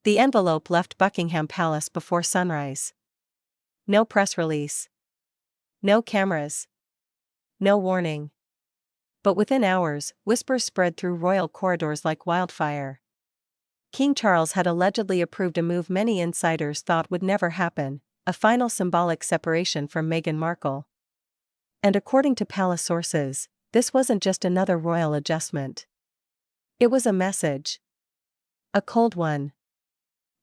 The envelope left Buckingham Palace before sunrise. No press release. No cameras. No warning. But within hours, whispers spread through royal corridors like wildfire. King Charles had allegedly approved a move many insiders thought would never happen, a final symbolic separation from Meghan Markle. And according to palace sources, this wasn't just another royal adjustment. It was a message. A cold one.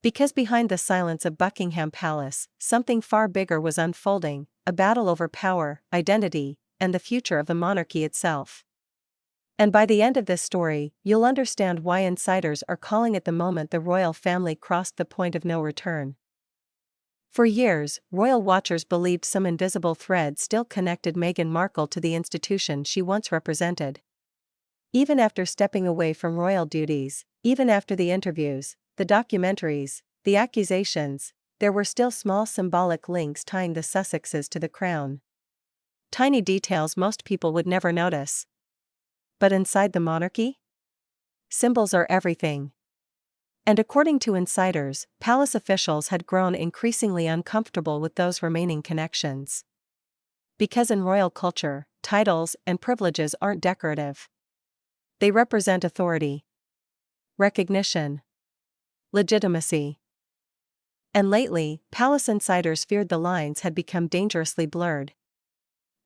Because behind the silence of Buckingham Palace, something far bigger was unfolding, a battle over power, identity, and the future of the monarchy itself. And by the end of this story, you'll understand why insiders are calling it the moment the royal family crossed the point of no return. For years, royal watchers believed some invisible thread still connected Meghan Markle to the institution she once represented. Even after stepping away from royal duties, even after the interviews, the documentaries, the accusations, there were still small symbolic links tying the Sussexes to the crown. Tiny details most people would never notice. But inside the monarchy? Symbols are everything. And according to insiders, palace officials had grown increasingly uncomfortable with those remaining connections. Because in royal culture, titles and privileges aren't decorative. They represent authority, recognition, legitimacy. And lately, palace insiders feared the lines had become dangerously blurred.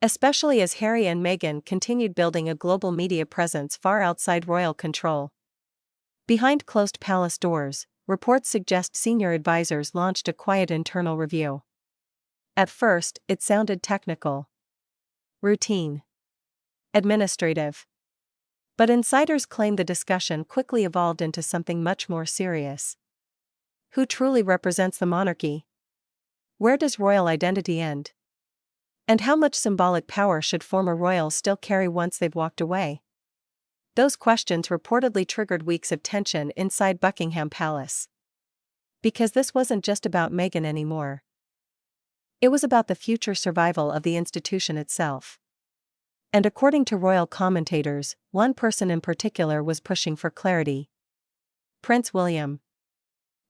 Especially as Harry and Meghan continued building a global media presence far outside royal control. Behind closed palace doors, reports suggest senior advisors launched a quiet internal review. At first, it sounded technical, routine, administrative. But insiders claim the discussion quickly evolved into something much more serious. Who truly represents the monarchy? Where does royal identity end? And how much symbolic power should former royals still carry once they've walked away? Those questions reportedly triggered weeks of tension inside Buckingham Palace. Because this wasn't just about Meghan anymore. It was about the future survival of the institution itself. And according to royal commentators, one person in particular was pushing for clarity. Prince William.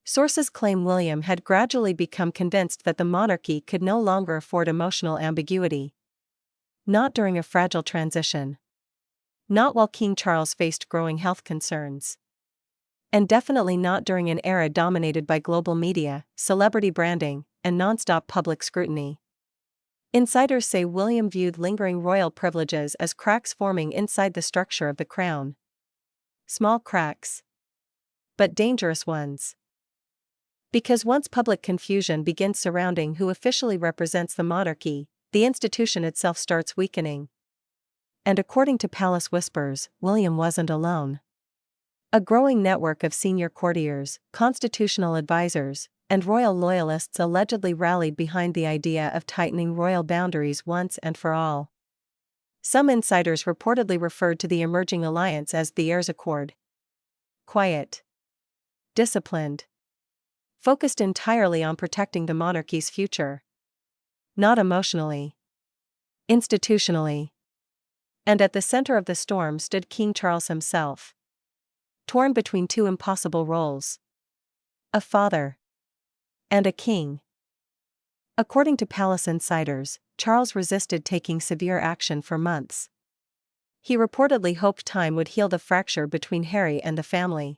Sources claim William had gradually become convinced that the monarchy could no longer afford emotional ambiguity. Not during a fragile transition. Not while King Charles faced growing health concerns. And definitely not during an era dominated by global media, celebrity branding, and non-stop public scrutiny. Insiders say William viewed lingering royal privileges as cracks forming inside the structure of the crown. Small cracks. But dangerous ones. Because once public confusion begins surrounding who officially represents the monarchy, the institution itself starts weakening. And according to palace whispers, William wasn't alone. A growing network of senior courtiers, constitutional advisors, and royal loyalists allegedly rallied behind the idea of tightening royal boundaries once and for all. Some insiders reportedly referred to the emerging alliance as the Heirs Accord. Quiet. Disciplined. Focused entirely on protecting the monarchy's future. Not emotionally. Institutionally. And at the center of the storm stood King Charles himself. Torn between two impossible roles. A father. And a king. According to palace insiders, Charles resisted taking severe action for months. He reportedly hoped time would heal the fracture between Harry and the family.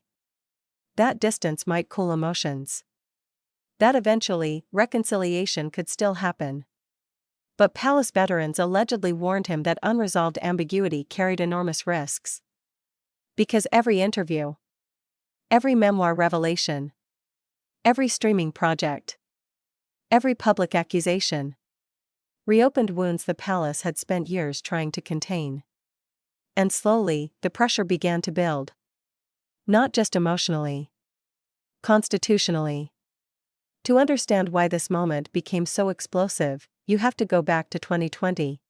That distance might cool emotions. That eventually, reconciliation could still happen. But palace veterans allegedly warned him that unresolved ambiguity carried enormous risks. Because every interview, every memoir revelation, every streaming project, every public accusation, reopened wounds the palace had spent years trying to contain. And slowly, the pressure began to build. Not just emotionally. Constitutionally. To understand why this moment became so explosive, you have to go back to 2020.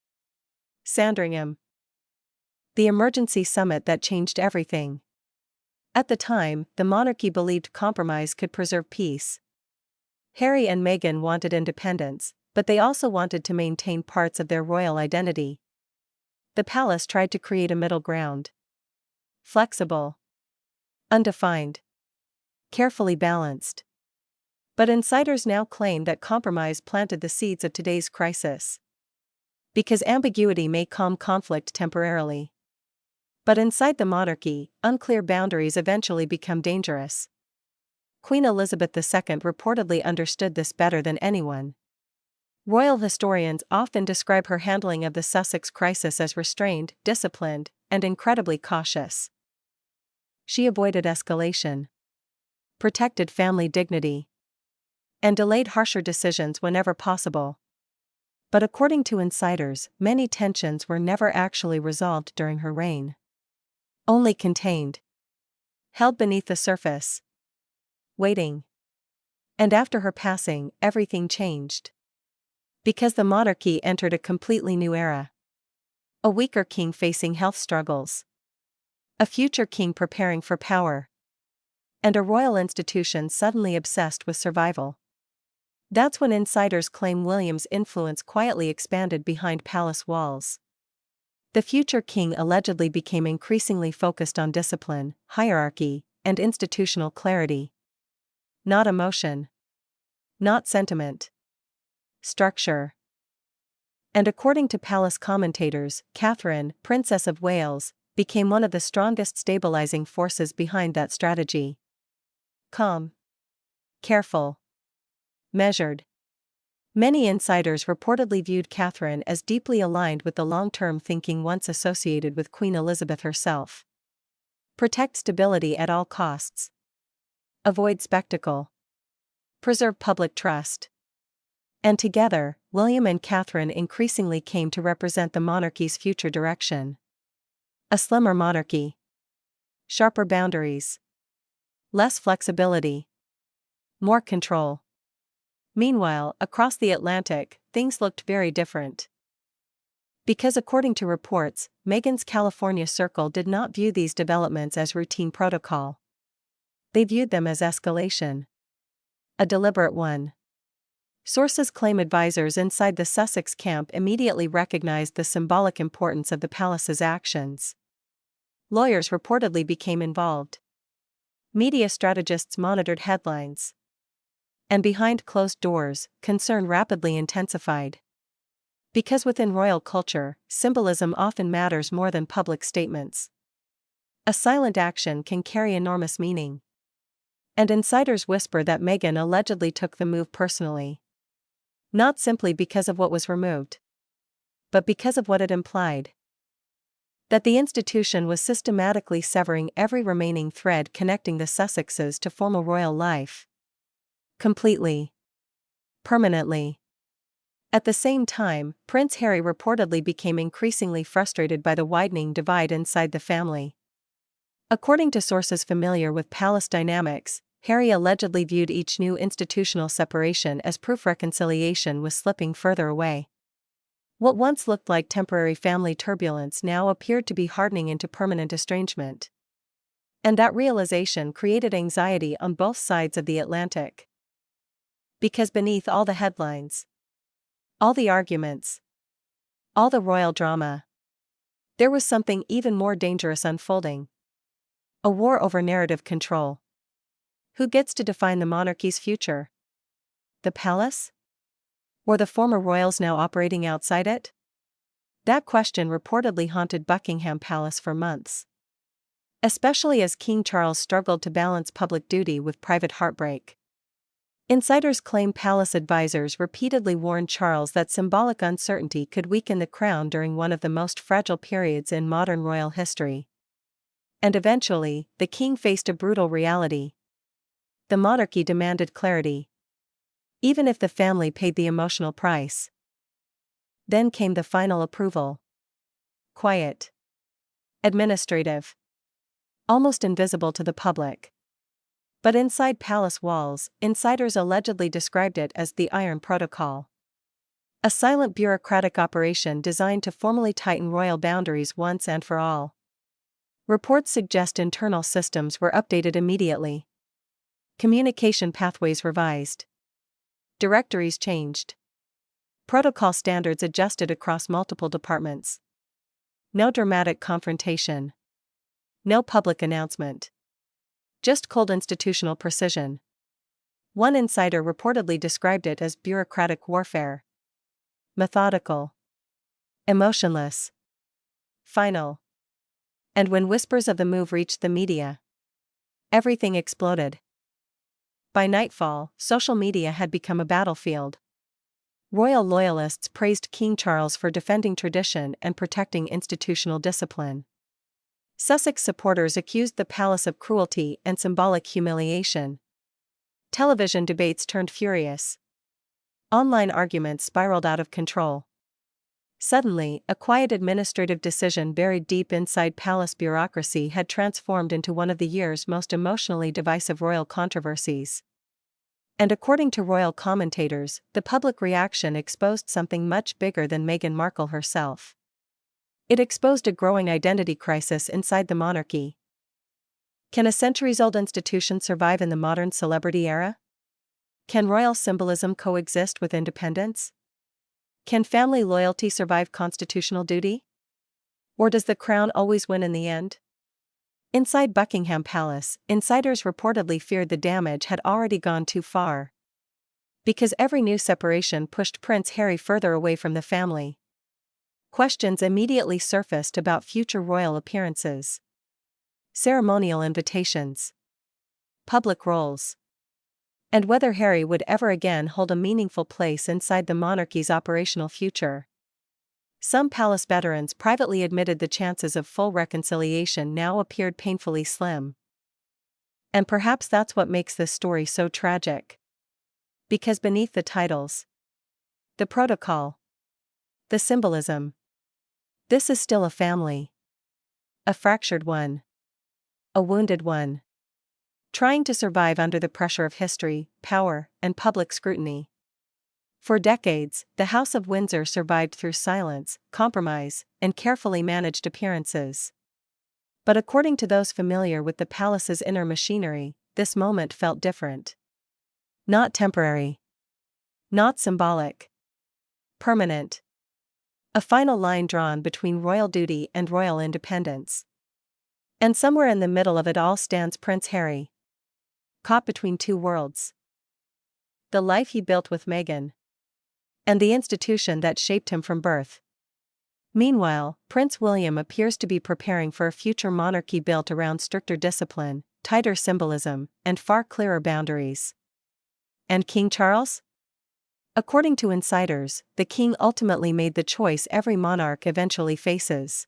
Sandringham. The emergency summit that changed everything. At the time, the monarchy believed compromise could preserve peace. Harry and Meghan wanted independence, but they also wanted to maintain parts of their royal identity. The palace tried to create a middle ground. Flexible. Undefined. carefully balanced. But insiders now claim that compromise planted the seeds of today's crisis. Because ambiguity may calm conflict temporarily. But inside the monarchy, unclear boundaries eventually become dangerous. Queen Elizabeth II reportedly understood this better than anyone. Royal historians often describe her handling of the Sussex crisis as restrained, disciplined, and incredibly cautious. She avoided escalation, protected family dignity, and delayed harsher decisions whenever possible. But according to insiders, many tensions were never actually resolved during her reign. Only contained, held beneath the surface, waiting. And after her passing, everything changed. Because the monarchy entered a completely new era. A weaker king facing health struggles. A future king preparing for power. And a royal institution suddenly obsessed with survival. That's when insiders claim William's influence quietly expanded behind palace walls. The future king allegedly became increasingly focused on discipline, hierarchy, and institutional clarity. Not emotion. Not sentiment. Structure. And according to palace commentators, Catherine, Princess of Wales, became one of the strongest stabilizing forces behind that strategy. Calm. Careful. Measured. Many insiders reportedly viewed Catherine as deeply aligned with the long-term thinking once associated with Queen Elizabeth herself. Protect stability at all costs. Avoid spectacle. Preserve public trust. And together, William and Catherine increasingly came to represent the monarchy's future direction. A slimmer monarchy. Sharper boundaries. Less flexibility. More control. Meanwhile, across the Atlantic, things looked very different. Because according to reports, Meghan's California circle did not view these developments as routine protocol. They viewed them as escalation. A deliberate one. Sources claim advisors inside the Sussex camp immediately recognized the symbolic importance of the palace's actions. Lawyers reportedly became involved. Media strategists monitored headlines. And behind closed doors, concern rapidly intensified. Because within royal culture, symbolism often matters more than public statements. A silent action can carry enormous meaning. And insiders whisper that Meghan allegedly took the move personally. Not simply because of what was removed, but because of what it implied. That the institution was systematically severing every remaining thread connecting the Sussexes to formal royal life. Completely. Permanently. At the same time, Prince Harry reportedly became increasingly frustrated by the widening divide inside the family. According to sources familiar with palace dynamics, Harry allegedly viewed each new institutional separation as proof reconciliation was slipping further away. What once looked like temporary family turbulence now appeared to be hardening into permanent estrangement. And that realization created anxiety on both sides of the Atlantic. Because beneath all the headlines, all the arguments, all the royal drama, there was something even more dangerous unfolding. A war over narrative control. Who gets to define the monarchy's future? The palace? Or the former royals now operating outside it? That question reportedly haunted Buckingham Palace for months. Especially as King Charles struggled to balance public duty with private heartbreak. Insiders claim palace advisors repeatedly warned Charles that symbolic uncertainty could weaken the crown during one of the most fragile periods in modern royal history. And eventually, the king faced a brutal reality. The monarchy demanded clarity. Even if the family paid the emotional price. Then came the final approval. Quiet. Administrative. Almost invisible to the public. But inside palace walls, insiders allegedly described it as the Iron Protocol. A silent bureaucratic operation designed to formally tighten royal boundaries once and for all. Reports suggest internal systems were updated immediately. Communication pathways revised. Directories changed. Protocol standards adjusted across multiple departments. No dramatic confrontation. No public announcement. just cold institutional precision. One insider reportedly described it as bureaucratic warfare. Methodical. Emotionless. Final. And when whispers of the move reached the media, everything exploded. By nightfall, social media had become a battlefield. Royal loyalists praised King Charles for defending tradition and protecting institutional discipline. Sussex supporters accused the palace of cruelty and symbolic humiliation. Television debates turned furious. Online arguments spiraled out of control. Suddenly, a quiet administrative decision buried deep inside palace bureaucracy had transformed into one of the year's most emotionally divisive royal controversies. And according to royal commentators, the public reaction exposed something much bigger than Meghan Markle herself. It exposed a growing identity crisis inside the monarchy. Can a centuries-old institution survive in the modern celebrity era? Can royal symbolism coexist with independence? Can family loyalty survive constitutional duty? Or does the crown always win in the end? Inside Buckingham Palace, insiders reportedly feared the damage had already gone too far. Because every new separation pushed Prince Harry further away from the family. Questions immediately surfaced about future royal appearances. Ceremonial invitations. Public roles. And whether Harry would ever again hold a meaningful place inside the monarchy's operational future. Some palace veterans privately admitted the chances of full reconciliation now appeared painfully slim. And perhaps that's what makes this story so tragic. Because beneath the titles, the protocol, the symbolism, this is still a family. A fractured one. A wounded one. Trying to survive under the pressure of history, power, and public scrutiny. For decades, the House of Windsor survived through silence, compromise, and carefully managed appearances. But according to those familiar with the palace's inner machinery, this moment felt different. Not temporary. Not symbolic. Permanent. A final line drawn between royal duty and royal independence. And somewhere in the middle of it all stands Prince Harry. Caught between two worlds. The life he built with Meghan. And the institution that shaped him from birth. Meanwhile, Prince William appears to be preparing for a future monarchy built around stricter discipline, tighter symbolism, and far clearer boundaries. And King Charles? According to insiders, the king ultimately made the choice every monarch eventually faces.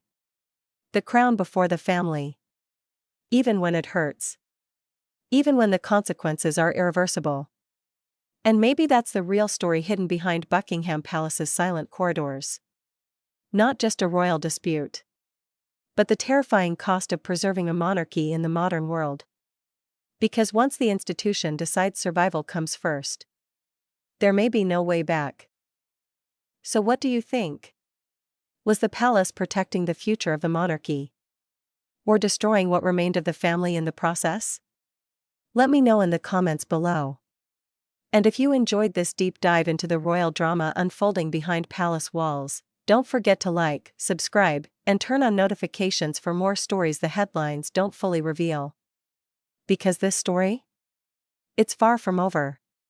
The crown before the family. Even when it hurts. Even when the consequences are irreversible. And maybe that's the real story hidden behind Buckingham Palace's silent corridors. Not just a royal dispute, but the terrifying cost of preserving a monarchy in the modern world. Because once the institution decides survival comes first, there may be no way back. So what do you think? Was the palace protecting the future of the monarchy? Or destroying what remained of the family in the process? Let me know in the comments below. And if you enjoyed this deep dive into the royal drama unfolding behind palace walls, don't forget to like, subscribe, and turn on notifications for more stories the headlines don't fully reveal. Because this story? It's far from over.